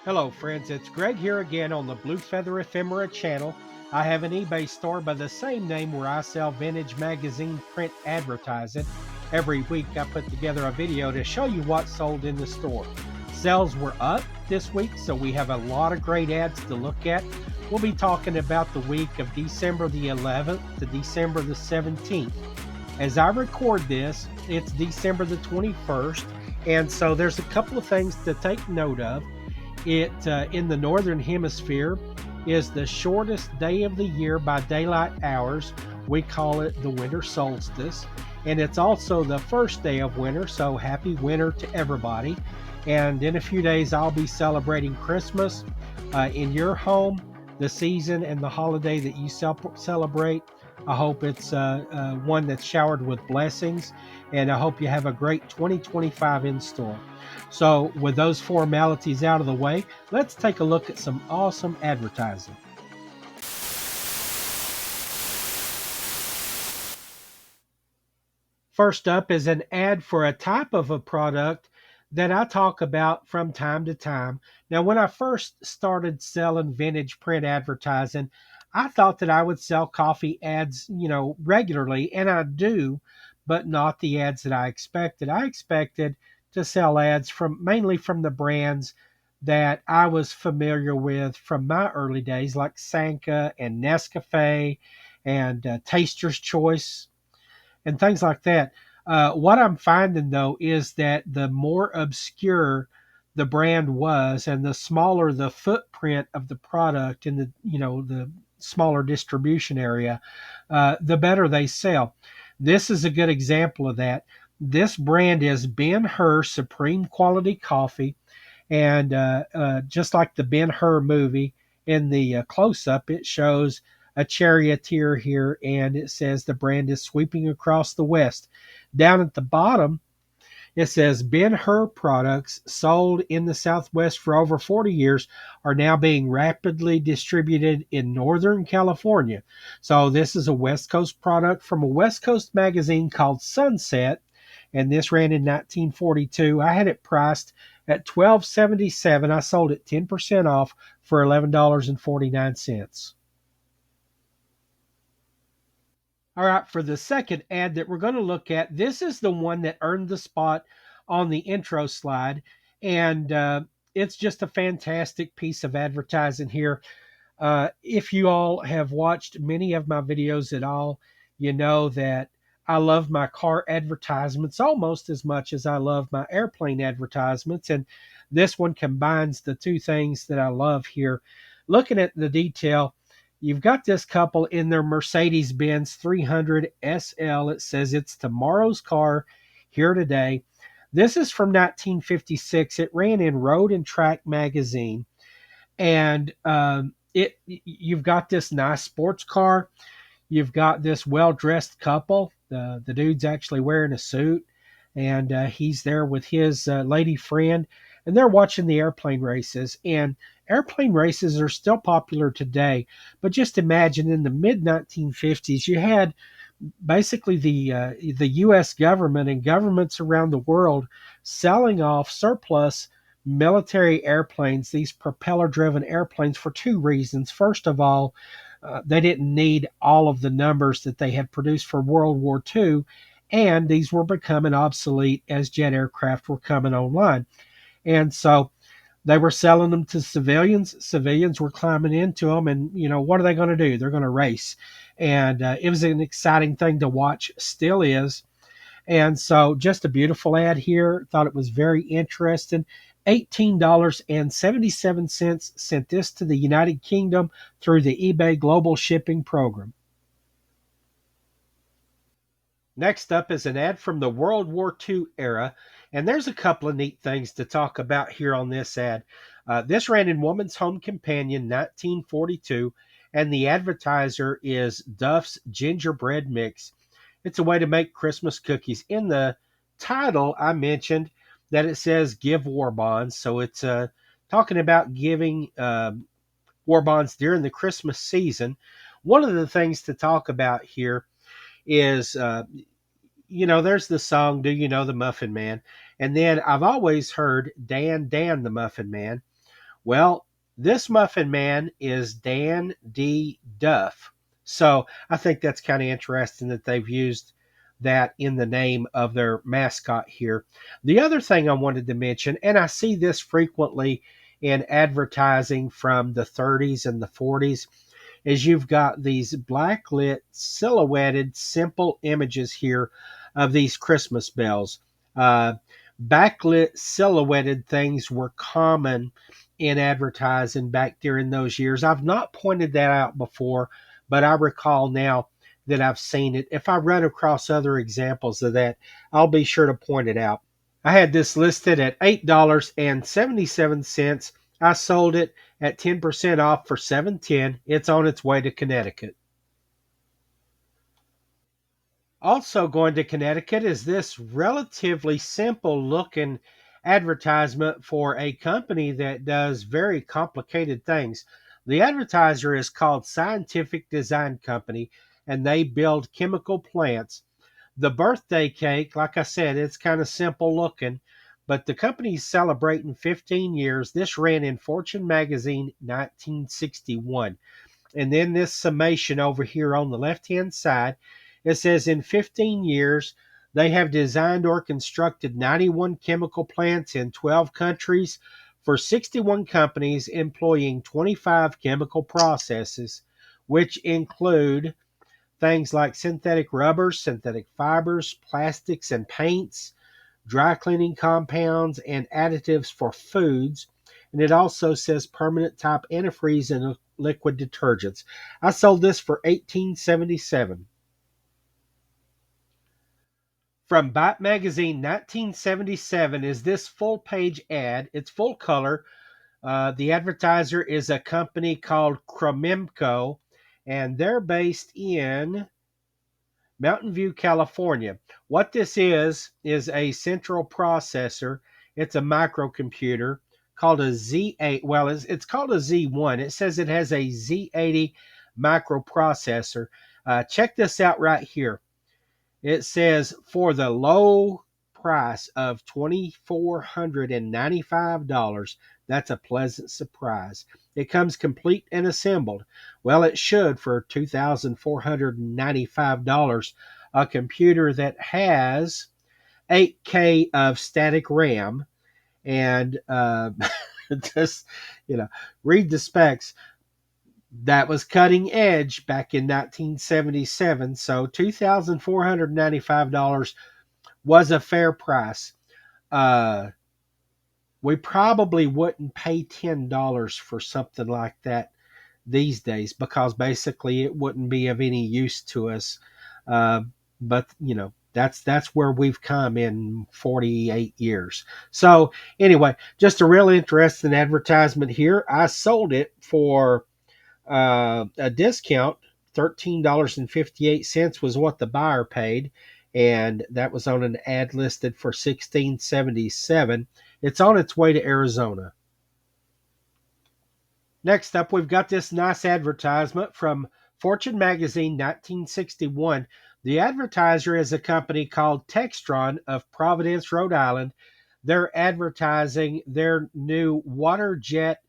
Hello friends, it's Greg here again on the Blue Feather Ephemera channel. I have an eBay store by the same name where I sell vintage magazine print advertising. Every week I put together a video to show you what's sold in the store. Sales were up this week, so we have a lot of great ads to look at. We'll be talking about the week of December the 11th to December the 17th. As I record this, it's December the 21st, and so there's a couple of things to take note of. It in the northern hemisphere is the shortest day of the year by daylight hours. We call it the winter solstice, and it's also the first day of winter, so happy winter to everybody. And in a few days I'll be celebrating Christmas in your home, the season and the holiday that you celebrate. I hope it's one that's showered with blessings, and I hope you have a great 2025 in store. So, with those formalities out of the way, let's take a look at some awesome advertising. First up is an ad for a type of a product that I talk about from time to time. Now, when I first started selling vintage print advertising, I thought that I would sell coffee ads, regularly, and I do, but not the ads that I expected. I expected to sell ads from mainly from the brands that I was familiar with from my early days, like Sanka and Nescafe and Taster's Choice and things like that. What I'm finding though is that the more obscure the brand was, and the smaller the footprint of the product in the smaller distribution area, the better they sell. This is a good example of that. This brand is Ben Hur Supreme Quality Coffee, and just like the Ben Hur movie, in the close up, it shows a charioteer here, and it says the brand is sweeping across the West. Down at the bottom, it says Ben Hur products sold in the Southwest for over 40 years are now being rapidly distributed in Northern California. So, this is a West Coast product from a West Coast magazine called Sunset, and this ran in 1942. I had it priced at $12.77. I sold it 10% off for $11.49. All right, for the second ad that we're going to look at, this is the one that earned the spot on the intro slide. And it's just a fantastic piece of advertising here. If you all have watched many of my videos at all, you know that I love my car advertisements almost as much as I love my airplane advertisements. And this one combines the two things that I love here. Looking at the detail, you've got this couple in their Mercedes Benz 300 SL. It says it's tomorrow's car here today. This is from 1956. It ran in Road and Track magazine, and you've got this nice sports car. You've got this well dressed couple. The dude's actually wearing a suit, and he's there with his lady friend, and they're watching the airplane races. And airplane races are still popular today, but just imagine in the mid 1950s, you had basically the U.S. government and governments around the world selling off surplus military airplanes, these propeller-driven airplanes, for two reasons. First of all, they didn't need all of the numbers that they had produced for World War II, and these were becoming obsolete as jet aircraft were coming online. And so they were selling them to civilians. Civilians were climbing into them, and what are they going to do? They're going to race, and it was an exciting thing to watch. Still is. And so, just a beautiful ad here. Thought it was very interesting. $18.77 sent this to the United Kingdom through the eBay Global Shipping Program. Next up is an ad from the World War II era, and there's a couple of neat things to talk about here on this ad. This ran in Woman's Home Companion 1942, and the advertiser is Duff's Gingerbread Mix. It's a way to make Christmas cookies. In the title, I mentioned that it says give war bonds, so it's talking about giving war bonds during the Christmas season. One of the things to talk about here is there's the song, Do You Know the Muffin Man? And then I've always heard Dan the Muffin Man. Well, this Muffin Man is Dan D. Duff. So I think that's kind of interesting that they've used that in the name of their mascot here. The other thing I wanted to mention, and I see this frequently in advertising from the 30s and the 40s, is you've got these blacklit, silhouetted, simple images here of these Christmas bells. Uh, Backlit, silhouetted things were common in advertising back during those years. I've not pointed that out before, but I recall now that I've seen it. If I run across other examples of that, I'll be sure to point it out. I had this listed at $8.77. I sold it at 10% off for $7.10. It's on its way to Connecticut. Also going to Connecticut is this relatively simple looking advertisement for a company that does very complicated things. The advertiser is called Scientific Design Company, and they build chemical plants. The birthday cake, like I said, it's kind of simple looking, but the company's celebrating 15 years. This ran in Fortune magazine 1961. And then this summation over here on the left hand side, it says in 15 years, they have designed or constructed 91 chemical plants in 12 countries for 61 companies employing 25 chemical processes, which include things like synthetic rubbers, synthetic fibers, plastics and paints, dry cleaning compounds, and additives for foods. And it also says permanent type antifreeze and liquid detergents. I sold this for $18.77. From Byte Magazine 1977 is this full page ad. It's full color. The advertiser is a company called Cromemco, and they're based in Mountain View, California. What this is a central processor. It's a microcomputer called a Z8. Well, it's called a Z1. It says it has a Z80 microprocessor. Check this out right here. It says for the low price of $2,495. That's a pleasant surprise. It comes complete and assembled. Well, it should for $2,495. A computer that has 8K of static RAM and just, you know, read the specs. That was cutting edge back in 1977. So $2,495 was a fair price. Uh, we probably wouldn't pay $10 for something like that these days because basically it wouldn't be of any use to us. Uh, but that's where we've come in 48 years. So anyway, just a real interesting advertisement here. I sold it for a discount. $13.58 was what the buyer paid, and that was on an ad listed for $16.77. It's on its way to Arizona. Next up, we've got this nice advertisement from Fortune magazine 1961. The advertiser is a company called Textron of Providence, Rhode Island. They're advertising their new water jet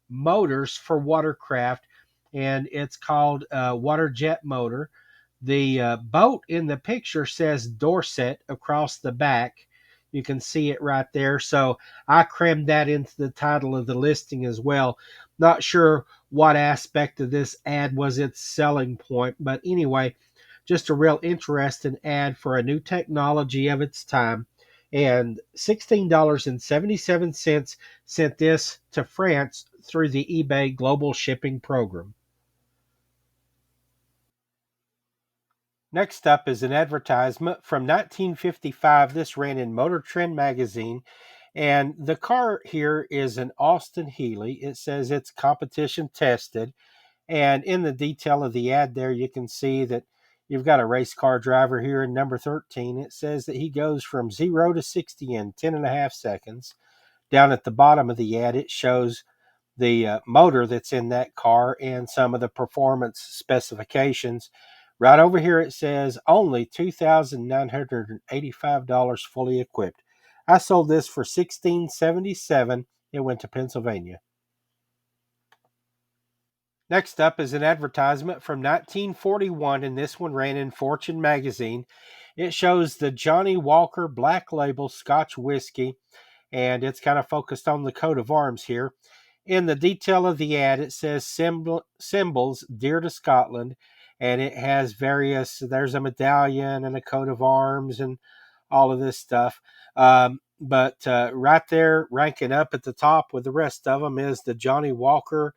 motors for watercraft, and it's called Water Jet Motor. The boat in the picture says Dorset across the back. You can see it right there. So I crammed that into the title of the listing as well. Not sure what aspect of this ad was its selling point, but anyway, just a real interesting ad for a new technology of its time. And $16.77 sent this to France through the eBay global shipping program. Next up is an advertisement from 1955. This ran in Motor Trend magazine. And the car here is an Austin Healey. It says it's competition tested. And in the detail of the ad there, you can see that you've got a race car driver here in number 13. It says that he goes from 0 to 60 in 10 and a half seconds. Down at the bottom of the ad, it shows the motor that's in that car and some of the performance specifications. Right over here, it says only $2,985 fully equipped. I sold this for $16.77. It went to Pennsylvania. Next up is an advertisement from 1941, and this one ran in Fortune magazine. It shows the Johnny Walker Black Label Scotch whiskey, and it's kind of focused on the coat of arms here. In the detail of the ad, it says symbols dear to Scotland, and it has there's a medallion and a coat of arms and all of this stuff. But right there, ranking up at the top with the rest of them, is the Johnny Walker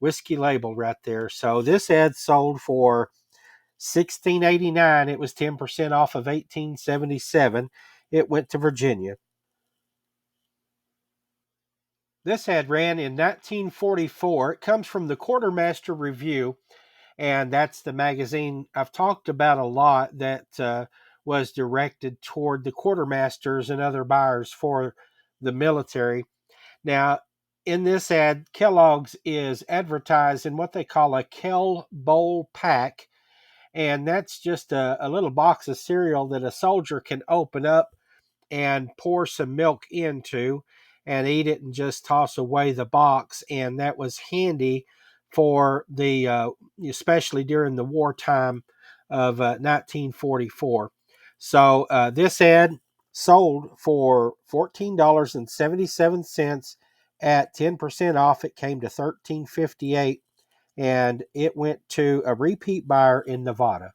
whiskey label right there. So this ad sold for 16.89. It was 10% off of 18.77. It went to Virginia. This ad ran in 1944. It comes from the Quartermaster Review, and that's the magazine I've talked about a lot that was directed toward the quartermasters and other buyers for the military. Now, in this ad, Kellogg's is advertised in what they call a Kell Bowl pack, and that's just a little box of cereal that a soldier can open up and pour some milk into and eat it and just toss away the box. And that was handy for especially during the wartime of 1944. So this ad sold for $14.77. At 10% off, it came to $13.58, and it went to a repeat buyer in Nevada.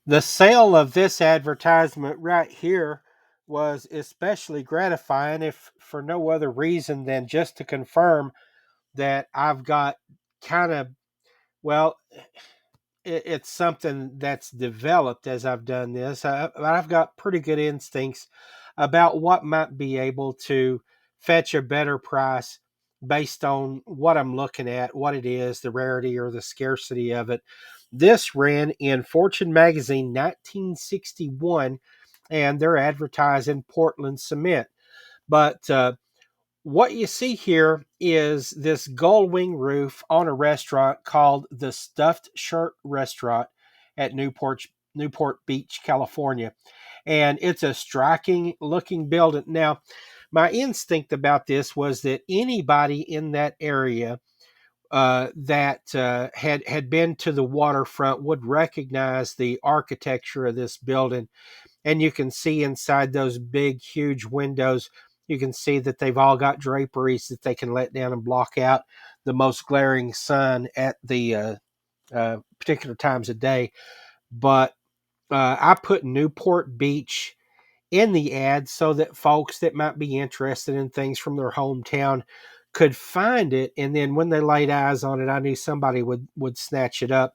The sale of this advertisement right here was especially gratifying, if for no other reason than just to confirm that I've got kind of, well, it's something that's developed as I've done this. I've got pretty good instincts about what might be able to fetch a better price based on what I'm looking at, what it is, the rarity or the scarcity of it. This ran in Fortune magazine 1961, and they're advertising Portland cement. But what you see here is this gull wing roof on a restaurant called the Stuffed Shirt Restaurant at Newport Beach, California. And it's a striking looking building. Now, my instinct about this was that anybody in that area that had been to the waterfront would recognize the architecture of this building. And you can see inside those big, huge windows, you can see that they've all got draperies that they can let down and block out the most glaring sun at the particular times of day. But I put Newport Beach in the ad so that folks that might be interested in things from their hometown could find it, and then when they laid eyes on it, I knew somebody would snatch it up.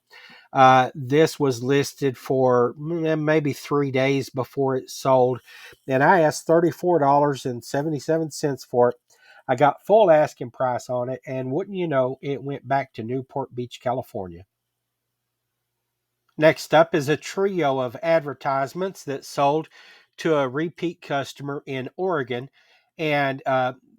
This was listed for maybe 3 days before it sold, and I asked $34.77 for it. I got full asking price on it, and wouldn't you know, it went back to Newport Beach, California. Next up is a trio of advertisements that sold to a repeat customer in Oregon. And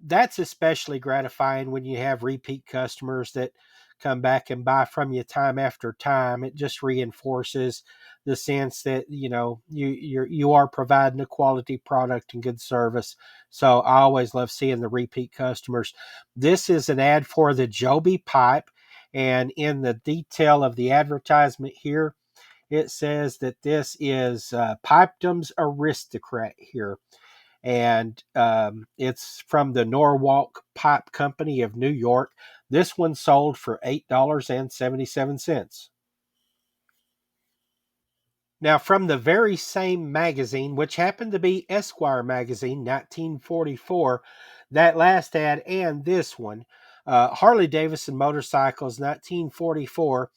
that's especially gratifying when you have repeat customers that come back and buy from you time after time. It just reinforces the sense that you are providing a quality product and good service. So I always love seeing the repeat customers. This is an ad for the Joby pipe, and in the detail of the advertisement here, it says that this is Pipedom's Aristocrat here. And it's from the Norwalk Pipe Company of New York. This one sold for $8.77. Now, from the very same magazine, which happened to be Esquire magazine, 1944, that last ad and this one, Harley Davidson Motorcycles, 1944,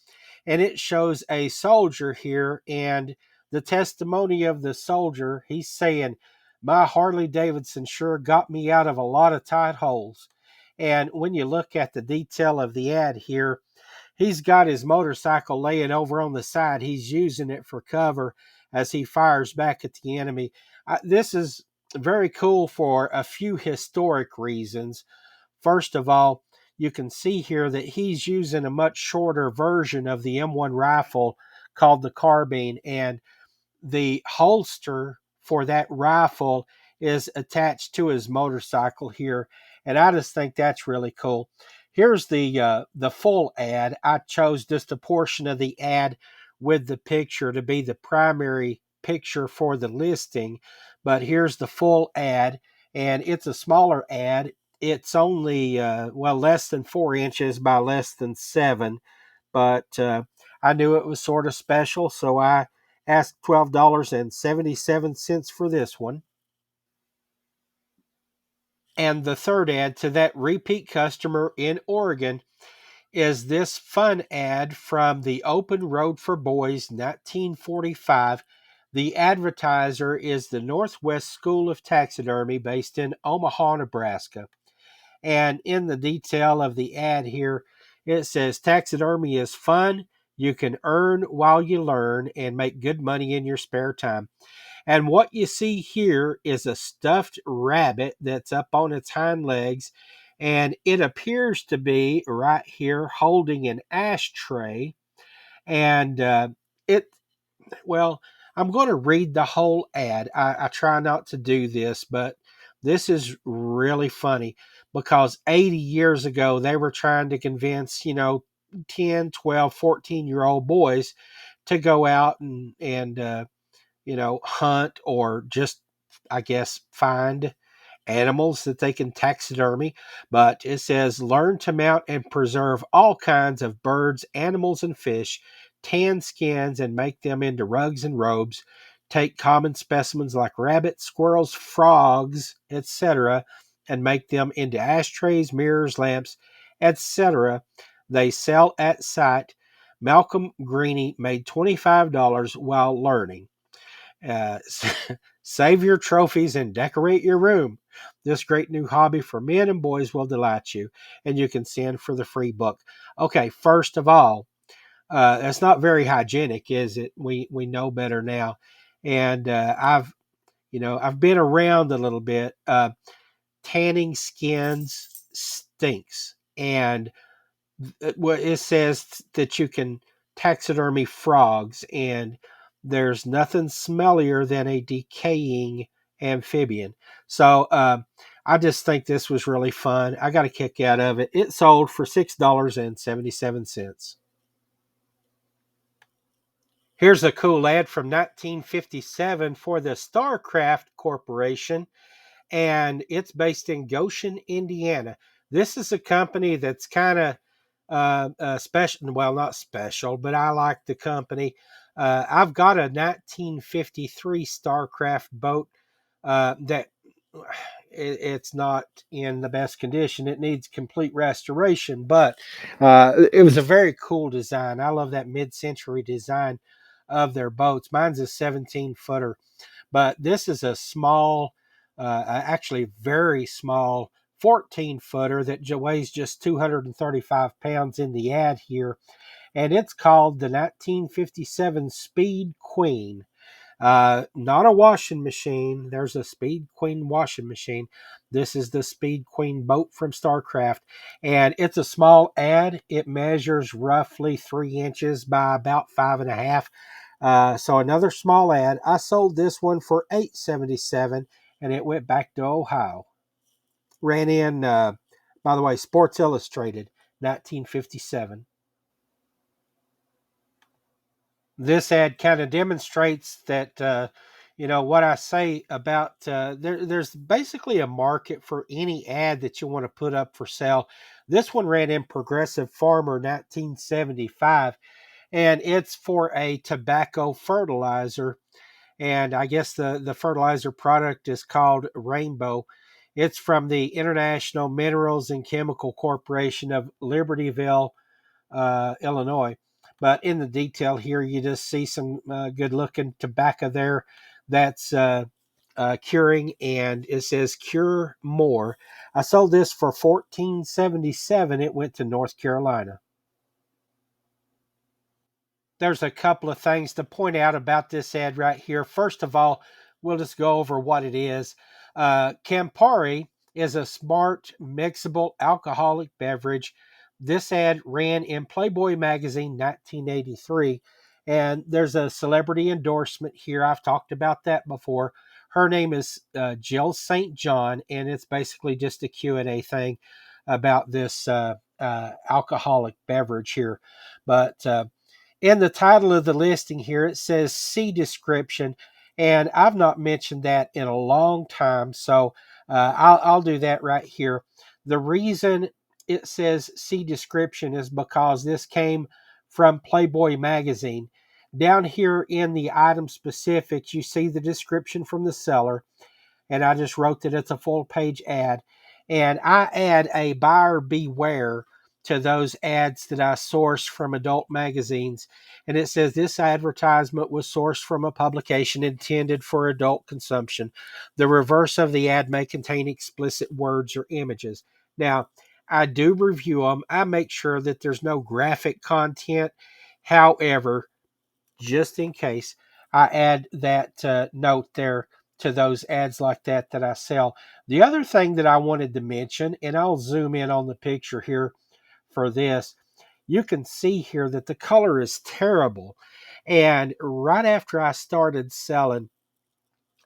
and it shows a soldier here, and the testimony of the soldier, he's saying, my Harley Davidson sure got me out of a lot of tight holes. And when you look at the detail of the ad here, he's got his motorcycle laying over on the side. He's using it for cover as he fires back at the enemy. This is very cool for a few historic reasons. First of all, you can see here that he's using a much shorter version of the M1 rifle called the carbine, and the holster for that rifle is attached to his motorcycle here. And I just think that's really cool. Here's the full ad. I chose just a portion of the ad with the picture to be the primary picture for the listing, but here's the full ad, and it's a smaller ad. It's only less than 4 inches by less than 7, but I knew it was sort of special, so I asked $12.77 for this one. And the third ad to that repeat customer in Oregon is this fun ad from the Open Road for Boys 1945. The advertiser is the Northwest School of Taxidermy based in Omaha, Nebraska. And in the detail of the ad here, it says taxidermy is fun. You can earn while you learn and make good money in your spare time. And what you see here is a stuffed rabbit that's up on its hind legs. And it appears to be right here holding an ashtray. And it, well, I'm going to read the whole ad. I try not to do this, but this is really funny because 80 years ago, they were trying to convince, 10, 12, 14-year-old boys to go out and hunt or just, I guess, find animals that they can taxidermy. But it says, learn to mount and preserve all kinds of birds, animals, and fish, tan skins, and make them into rugs and robes. Take common specimens like rabbits, squirrels, frogs, etc., and make them into ashtrays, mirrors, lamps, etc. They sell at sight. Malcolm Greeny made $25 while learning. Uh, Save your trophies and decorate your room. This great new hobby for men and boys will delight you, and you can send for the free book. Okay, first of all, that's not very hygienic, is it? We know better now, and I've been around a little bit. Tanning skins stinks, and it says that you can taxidermy frogs, and there's nothing smellier than a decaying amphibian. So I just think this was really fun. I got a kick out of it. It sold for $6.77. Here's a cool ad from 1957 for the Starcraft Corporation, and it's based in Goshen, Indiana. This is a company that's kind of special. Well, not special, but I like the company. I've got a 1953 Starcraft boat that it's not in the best condition. It needs complete restoration, but it was a very cool design. I love that mid-century design of their boats. Mine's a 17-footer, but this is a small, actually very small 14-footer that weighs just 235 pounds in the ad here, and it's called the 1957 Speed Queen. Not a washing machine. There's a Speed Queen washing machine. This is the Speed Queen boat from StarCraft, and it's a small ad. It measures roughly 3 inches by about 5.5. So another small ad. I sold this one for $8.77, and it went back to Ohio. Ran in, by the way, Sports Illustrated, 1957. This ad kind of demonstrates that what I say about there's basically a market for any ad that you want to put up for sale. This one ran in Progressive Farmer 1975, and it's for a tobacco fertilizer, and I guess the fertilizer product is called Rainbow. It's from the International Minerals and Chemical Corporation of Libertyville, Illinois. But in the detail here, you just see some good looking tobacco there that's curing, and it says cure more. I sold this for $14.77. It went to North Carolina. There's a couple of things to point out about this ad right here. First of all, we'll just go over what it is. Campari is a smart, mixable alcoholic beverage. This ad ran in Playboy magazine 1983, and there's a celebrity endorsement here. I've talked about that before. Her name is Jill St. John, and it's basically just a Q&A thing. about this alcoholic beverage here. But in the title of the listing here, it says "See description," and I've not mentioned that in a long time, so I'll do that right here. The reason it says "See description" is because this came from Playboy magazine. Down here in the item specifics, you see the description from the seller, and I just wrote that it's a full page ad. And I add a buyer beware to those ads that I source from adult magazines. And it says this advertisement was sourced from a publication intended for adult consumption. The reverse of the ad may contain explicit words or images. Now, I do review them. I make sure that there's no graphic content. However, just in case, I add that note there to those ads like that I sell. The other thing that I wanted to mention, and I'll zoom in on the picture here for this, you can see here that the color is terrible. And right after I started selling,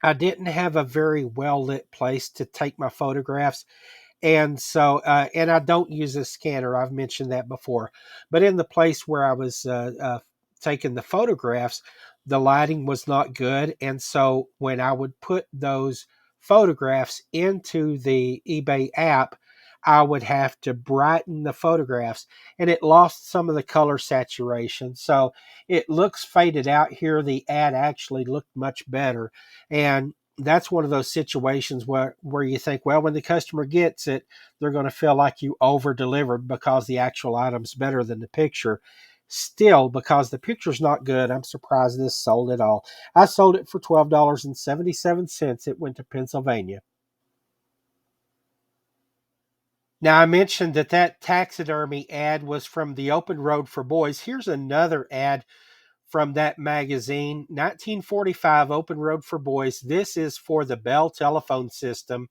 I didn't have a very well lit place to take my photographs, and so, and I don't use a scanner. I've mentioned that before. But in the place where I was taking the photographs, the lighting was not good. And so when I would put those photographs into the eBay app, I would have to brighten the photographs, and it lost some of the color saturation. So it looks faded out here. The ad actually looked much better. And that's one of those situations where you think, well, when the customer gets it, they're going to feel like you over delivered because the actual item's better than the picture. Still, because the picture's not good, I'm surprised this sold at all. I sold it for $12.77. It went to Pennsylvania. Now, I mentioned that taxidermy ad was from the Open Road for Boys. Here's another ad from that magazine, 1945 Open Road for Boys. This is for the Bell telephone system.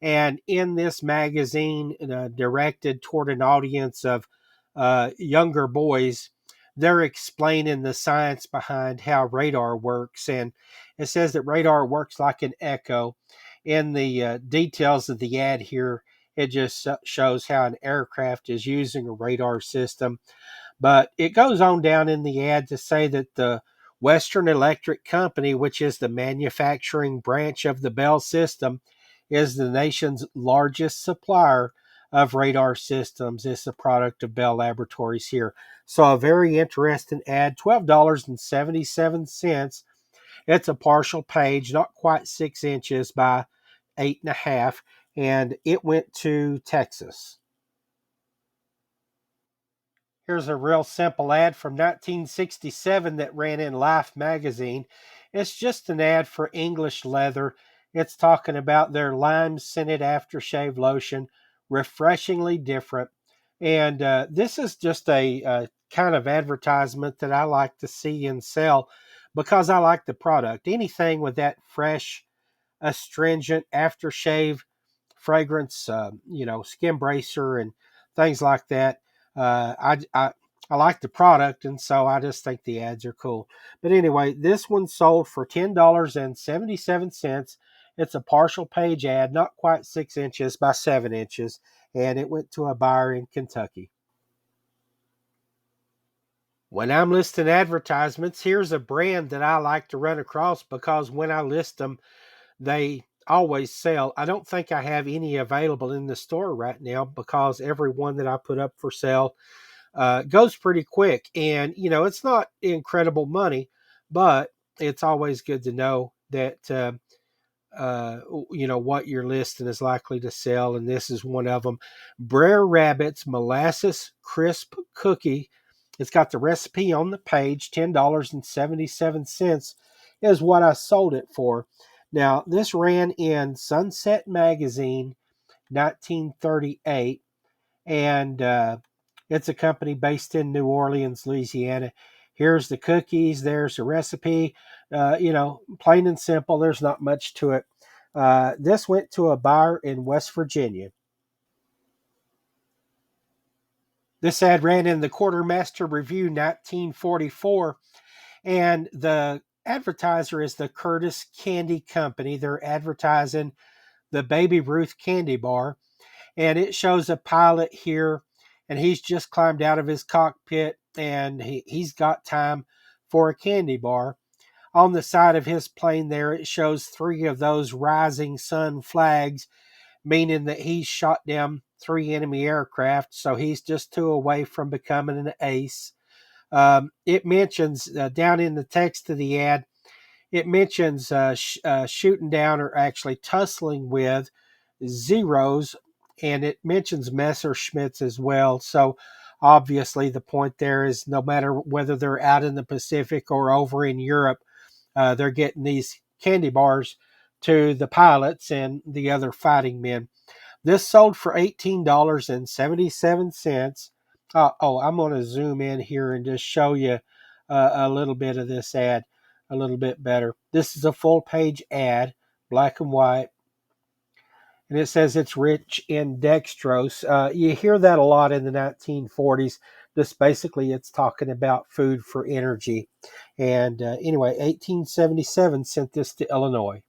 And in this magazine, directed toward an audience of younger boys, they're explaining the science behind how radar works. And it says that radar works like an echo. In the details of the ad here, it just shows how an aircraft is using a radar system. But it goes on down in the ad to say that the Western Electric Company, which is the manufacturing branch of the Bell system, is the nation's largest supplier of radar systems. It's a product of Bell Laboratories here. So a very interesting ad, $12.77. It's a partial page, not quite 6 inches by 8.5, and it went to Texas. Here's a real simple ad from 1967 that ran in Life magazine. It's just an ad for English Leather. It's talking about their lime scented aftershave lotion, refreshingly different. And this is just a kind of advertisement that I like to see and sell because I like the product. Anything with that fresh, astringent aftershave fragrance, skin bracer and things like that. I like the product, and so I just think the ads are cool. But anyway, this one sold for $10.77. It's a partial page ad, not quite 6 inches by 7 inches, and it went to a buyer in Kentucky. When I'm listing advertisements, here's a brand that I like to run across because when I list them, they always sell. I don't think I have any available in the store right now because every one that I put up for sale goes pretty quick. And, it's not incredible money, but it's always good to know that, what you're listing is likely to sell. And this is one of them. Brer Rabbit's Molasses Crisp Cookie. It's got the recipe on the page. $10.77 is what I sold it for. Now, this ran in Sunset Magazine, 1938, and it's a company based in New Orleans, Louisiana. Here's the cookies. There's the recipe. Plain and simple. There's not much to it. This went to a buyer in West Virginia. This ad ran in the Quartermaster Review, 1944, and the advertiser is the Curtis Candy Company. They're advertising the Baby Ruth candy bar. and it shows a pilot here, and he's just climbed out of his cockpit, and he's got time for a candy bar. On the side of his plane there, it shows three of those rising sun flags, meaning that he's shot down three enemy aircraft, so he's just two away from becoming an ace. It mentions down in the text of the ad, it mentions shooting down, or actually tussling with, Zeros, and it mentions Messerschmitts as well. So obviously, the point there is no matter whether they're out in the Pacific or over in Europe, they're getting these candy bars to the pilots and the other fighting men. This sold for $18.77. I'm going to zoom in here and just show you a little bit of this ad a little bit better. This is a full page ad, black and white, and it says it's rich in dextrose. You hear that a lot in the 1940s. This basically, it's talking about food for energy. And anyway, 1877 sent this to Illinois.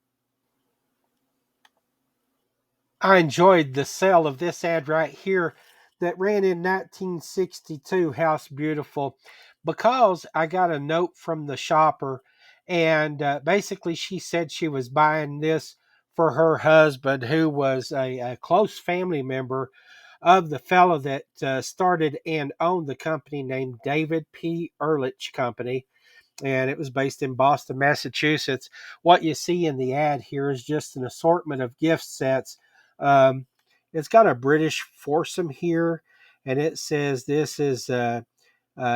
I enjoyed the sale of this ad right here that ran in 1962, House Beautiful, because I got a note from the shopper, and basically she said she was buying this for her husband, who was a close family member of the fellow that started and owned the company named David P. Ehrlich Company, and it was based in Boston, Massachusetts. What you see in the ad here is just an assortment of gift sets. Um, it's got a British foursome here, and it says this is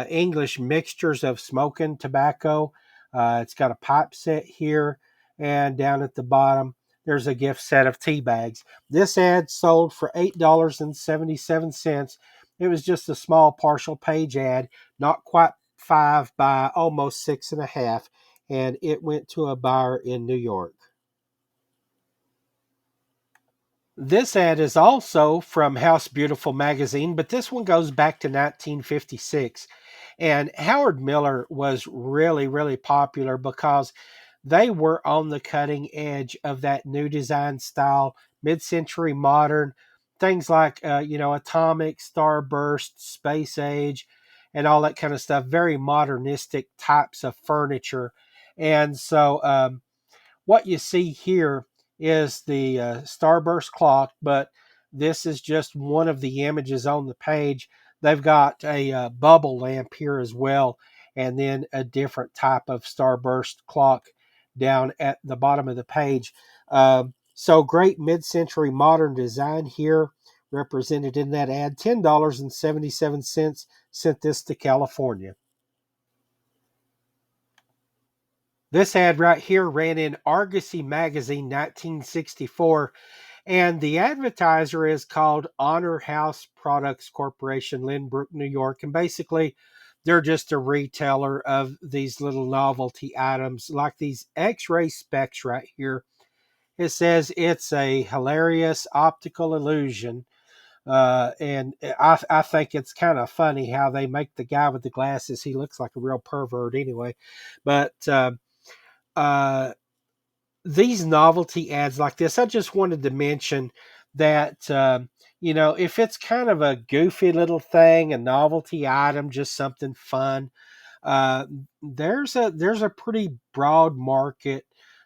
English mixtures of smoking tobacco. It's got a pipe set here, and down at the bottom, there's a gift set of tea bags. This ad sold for $8.77. It was just a small partial page ad, not quite 5 by almost 6.5, and it went to a buyer in New York. This ad is also from House Beautiful magazine, but this one goes back to 1956. And Howard Miller was really, really popular because they were on the cutting edge of that new design style, mid-century modern, things like, atomic, starburst, space age, and all that kind of stuff, very modernistic types of furniture. And so what you see here is the starburst clock, but this is just one of the images on the page. They've got a bubble lamp here as well, and then a different type of starburst clock down at the bottom of the page. So great mid-century modern design here, represented in that ad. $10.77 sent this to California. This ad right here ran in Argosy Magazine 1964, and the advertiser is called Honor House Products Corporation, Lynbrook, New York. And basically, they're just a retailer of these little novelty items like these X-ray specs right here. It says it's a hilarious optical illusion. And I think it's kind of funny how they make the guy with the glasses. He looks like a real pervert anyway. But uh, these novelty ads like this, I just wanted to mention that, if it's kind of a goofy little thing, a novelty item, just something fun, uh, there's a pretty broad market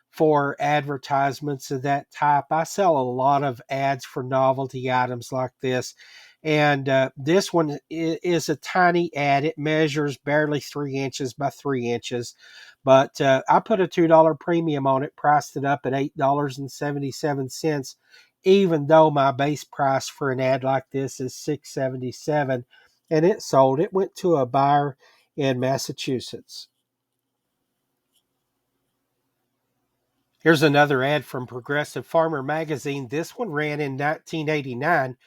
for advertisements of that type. I sell a lot of ads for novelty items like this, and this one is a tiny ad. It measures barely 3 inches by 3 inches, but I put a $2 premium on it, priced it up at $8.77. Even though my base price for an ad like this is $6.77, and it sold. It went to a buyer in Massachusetts. Here's another ad from Progressive Farmer magazine. This one ran in 1989,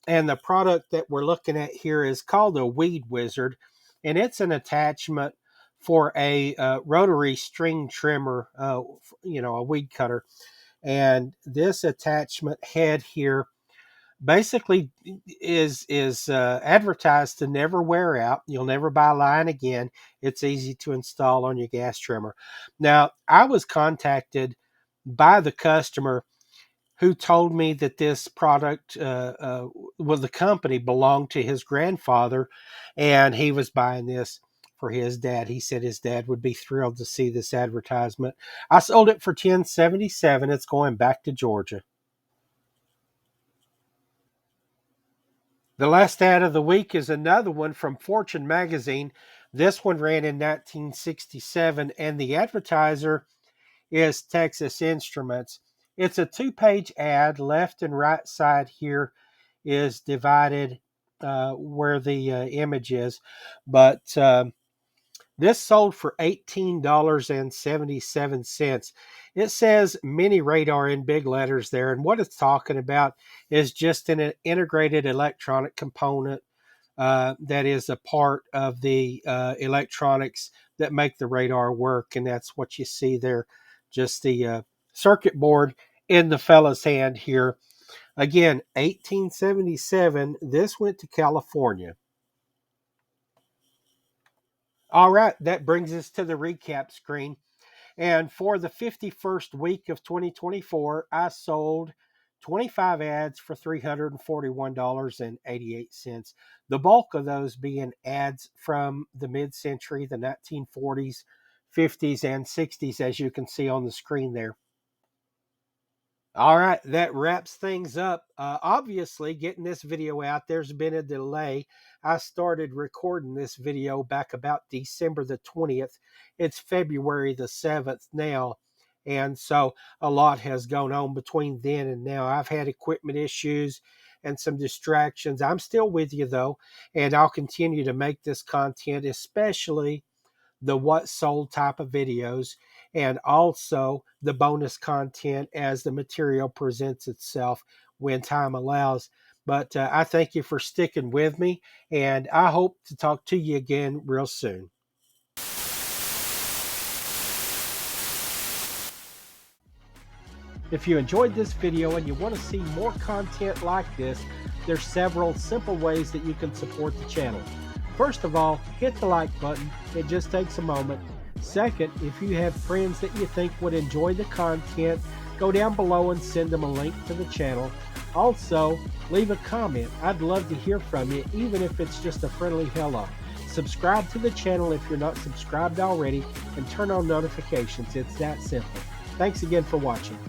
and the product that we're looking at here is called a Weed Wizard, and it's an attachment for a rotary string trimmer, a weed cutter. And this attachment head here basically is advertised to never wear out. You'll never buy a line again. It's easy to install on your gas trimmer. Now, I was contacted by the customer who told me that this product, well, the company belonged to his grandfather, and he was buying this for his dad. He said his dad would be thrilled to see this advertisement. I sold it for $10.77. It's going back to Georgia. The last ad of the week is another one from Fortune magazine. This one ran in 1967, and the advertiser is Texas Instruments. It's a two-page ad. Left and right side here is divided where the image is, but this sold for $18.77. It says mini radar in big letters there, and what it's talking about is just an integrated electronic component that is a part of the electronics that make the radar work, and that's what you see there, just the circuit board in the fella's hand here. Again, 1877. This went to California. All right, that brings us to the recap screen. And for the 51st week of 2024, I sold 25 ads for $341.88. The bulk of those being ads from the mid century, the 1940s, 50s, and 60s, as you can see on the screen there. All right, that wraps things up. Obviously, getting this video out, there's been a delay. I started recording this video back about December the 20th. It's February the 7th now. And so a lot has gone on between then and now. I've had equipment issues and some distractions. I'm still with you, though, and I'll continue to make this content, especially the what sold type of videos, and also the bonus content as the material presents itself when time allows. But I thank you for sticking with me, and I hope to talk to you again real soon. If you enjoyed this video and you want to see more content like this, there's several simple ways that you can support the channel. First of all, hit the like button. It just takes a moment. Second, if you have friends that you think would enjoy the content, go down below and send them a link to the channel. Also, leave a comment. I'd love to hear from you, even if it's just a friendly hello. Subscribe to the channel if you're not subscribed already, and turn on notifications. It's that simple. Thanks again for watching.